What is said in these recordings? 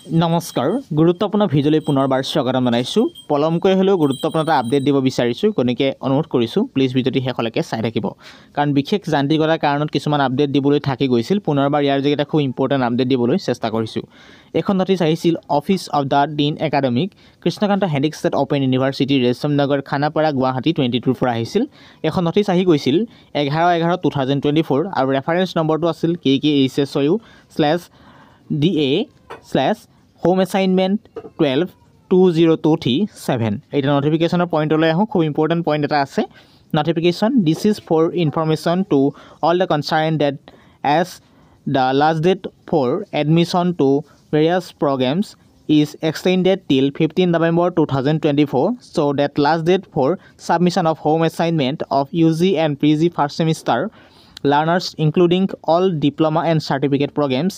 নমস্কাৰ গুৰুত্বপূৰ্ণ ভিডিঅ'লৈ পুনৰবাৰ স্বাগতম জনাইছোঁ পলমকৈ হ'লেও গুৰুত্বপূৰ্ণ এটা আপডেট দিব বিচাৰিছোঁ গতিকে অনুৰোধ কৰিছোঁ প্লিজ ভিডিঅ'টি শেষলৈকে চাই থাকিব কাৰণ বিশেষ যান্ত্ৰিকতাৰ কাৰণত কিছুমান আপডেট দিবলৈ থাকি গৈছিল পুনৰবাৰ ইয়াৰ যোগে এটা খুব ইম্পৰ্টেণ্ট আপডেট দিবলৈ চেষ্টা কৰিছোঁ এখন নটিচ আহিছিল office of the dean academic Krishnakanta Handiqui state open university Reshamnagar Khanapara Guwahati 22 পৰা আহিছিল এখন নটিচ আহি গৈছিল 11/11/2024 আৰু ৰেফাৰেন্স নম্বৰটো আছিল KKHSU/DA/Home Assignment 12-2023-7 এটা নোটিফিকেশনৰ পইণ্টলৈ আহোঁ খুব ইম্পৰ্টেণ্ট পইণ্ট এটা আছে notification this is for information to all the concerned that as the last date for admission to various programs is extended till 15 November 2024 so that last date for submission of home assignment of UG and PG first semester learners including all diploma and certificate programs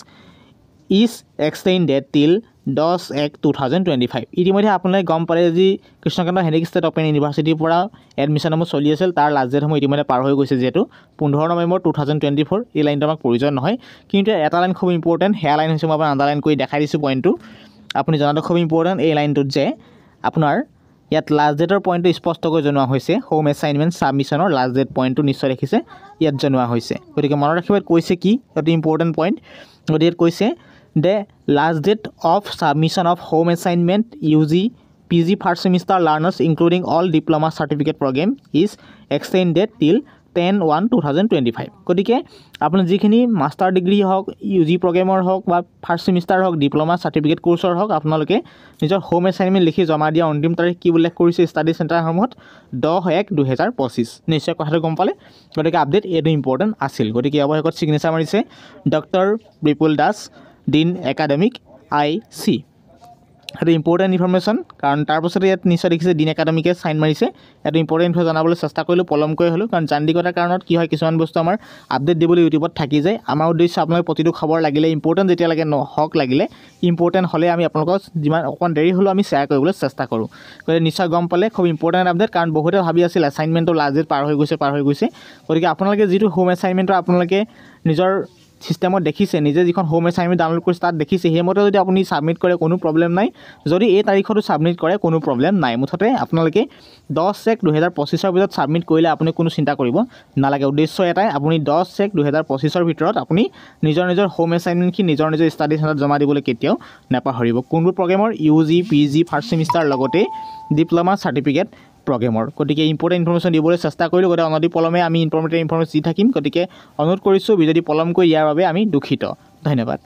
is extended till 10/1/2025 ইতিমধ্যে আপোনালোকে গম পালে যে Krishnakanta Handiqui state open ইউনিভাৰ্চিটিৰ পৰা এডমিশ্যনসমূহ চলি আছিল তাৰ লাষ্ট ডেটসমূহ ইতিমধ্যে পাৰ হৈ গৈছে যিহেতু 15 নৱেম্বৰ 2024 এই লাইনটো আমাক প্ৰয়োজন নহয় কিন্তু এটা লাইন খুব ইম্পৰ্টেণ্ট হেয়া লাইন হৈছে মই আপোনাক আণ্ডাৰলাইন কৰি দেখাই দিছোঁ পইণ্টটো আপুনি জনাটো খুব ইম্পৰ্টেণ্ট এই লাইনটোত যে আপোনাৰ ইয়াত লাষ্ট ডেটৰ পইণ্টটো স্পষ্টকৈ জনোৱা হৈছে হোম এছাইনমেণ্ট ছাবমিশ্যনৰ লাষ্ট ডেট পইণ্টটো নিশ্চয় দেখিছে ইয়াত জনোৱা হৈছে গতিকে মনত ৰাখিব কৈছে কি অতি ইম্পৰ্টেণ্ট পইণ্ট গতিকে কৈছে the last date of submission of home assignment UG PG first semester learners including all diploma certificate program is extended till 10/1/2025 গতিকে আপুনি যিখিনি মাষ্টাৰ ডিগ্ৰী হওক UG প্ৰগ্ৰেমৰ হওক বা ফাৰ্ষ্ট সেমিষ্টাৰ হওক ডিপ্ল'মা চাৰ্টিফিকেট কোৰ্চৰ হওক আপোনালোকে নিজৰ হোম এছাইনমেণ্ট লিখি জমা দিয়া অন্তিম তাৰিখ কি উল্লেখ কৰিছে ষ্টাডি চেণ্টাৰসমূহত 10/1/2025 নিশ্চয় কথাটো গম পালে গতিকে আপডেট এইটো ইম্পৰ্টেণ্ট আছিল গতিকে অৱশেষত ছিগনেচাৰ মাৰিছে ডক্টৰ বিপুল দাস ডিন একাডেমিক IC সেইটো ইম্পৰ্টেণ্ট ইনফৰমেশ্যন কাৰণ তাৰপাছতে ইয়াত নিশ্চয় দেখিছে ডিন একাডেমিকে চাইন মাৰিছে এইটো ইম্পৰ্টেণ্ট ইনফো জনাবলৈ চেষ্টা কৰিলোঁ পলমকৈ হ'লেও কাৰণ যান্ত্ৰিকতাৰ কাৰণত কি হয় কিছুমান বস্তু আমাৰ আপডেট দিবলৈ ইউটিউবত থাকি যায় আমাৰ উদ্দেশ্য আপোনালোকে প্ৰতিটো খবৰ লাগিলে ইম্পৰ্টেণ্ট যেতিয়ালৈকে নহওক লাগিলে ইম্পৰ্টেণ্ট হ'লে আমি আপোনালোকক যিমান অকণমান দেৰি হ'লেও আমি শ্বেয়াৰ কৰিবলৈ চেষ্টা কৰোঁ গতিকে নিশ্চয় গম পালে খুব ইম্পৰ্টেণ্ট আপডেট কাৰণ বহুতে ভাবি আছিল এছাইনমেণ্টটো লাষ্ট ডেট পাৰ হৈ গৈছে গতিকে আপোনালোকে যিটো হোম এছাইনমেণ্টটো আপোনালোকে নিজৰ সিস্টেমত দেখিছে নিজে যিখন হোম এছাইনমেণ্ট ডাউনলোড কৰিছে তাত দেখিছে সেইমতে যদি আপুনি ছাবমিট কৰে কোনো প্ৰব্লেম নাই যদি এই তাৰিখতো ছাবমিট কৰে কোনো প্ৰব্লেম নাই মুঠতে আপোনালোকে 10/1/2025 ভিতৰত ছাবমিট কৰিলে আপুনি কোনো চিন্তা কৰিব নালাগে উদ্দেশ্য এটাই আপুনি 10/1/2025 ভিতৰত আপুনি নিজৰ হোম এছাইনমেণ্টখিনি নিজৰ ষ্টাডি চেণ্টাৰত জমা দিবলৈ কেতিয়াও নাপাহৰিব কোনবোৰ প্ৰগ্ৰেমৰ UG PG ফাৰ্ষ্ট সেমিষ্টাৰ লগতে ডিপ্ল'মা চাৰ্টিফিকেট প্ৰগ্ৰেমৰ গতিকে ইম্পৰ্টেণ্ট ইনফৰমেশ্যন দিবলৈ চেষ্টা কৰিলোঁ গতিকে অনতি পলমে আমি ইনফৰমেশ্যন দি থাকিম গতিকে অনুৰোধ কৰিছোঁ যদি পলমকৈ ইয়াৰ বাবে আমি দুখিত ধন্যবাদ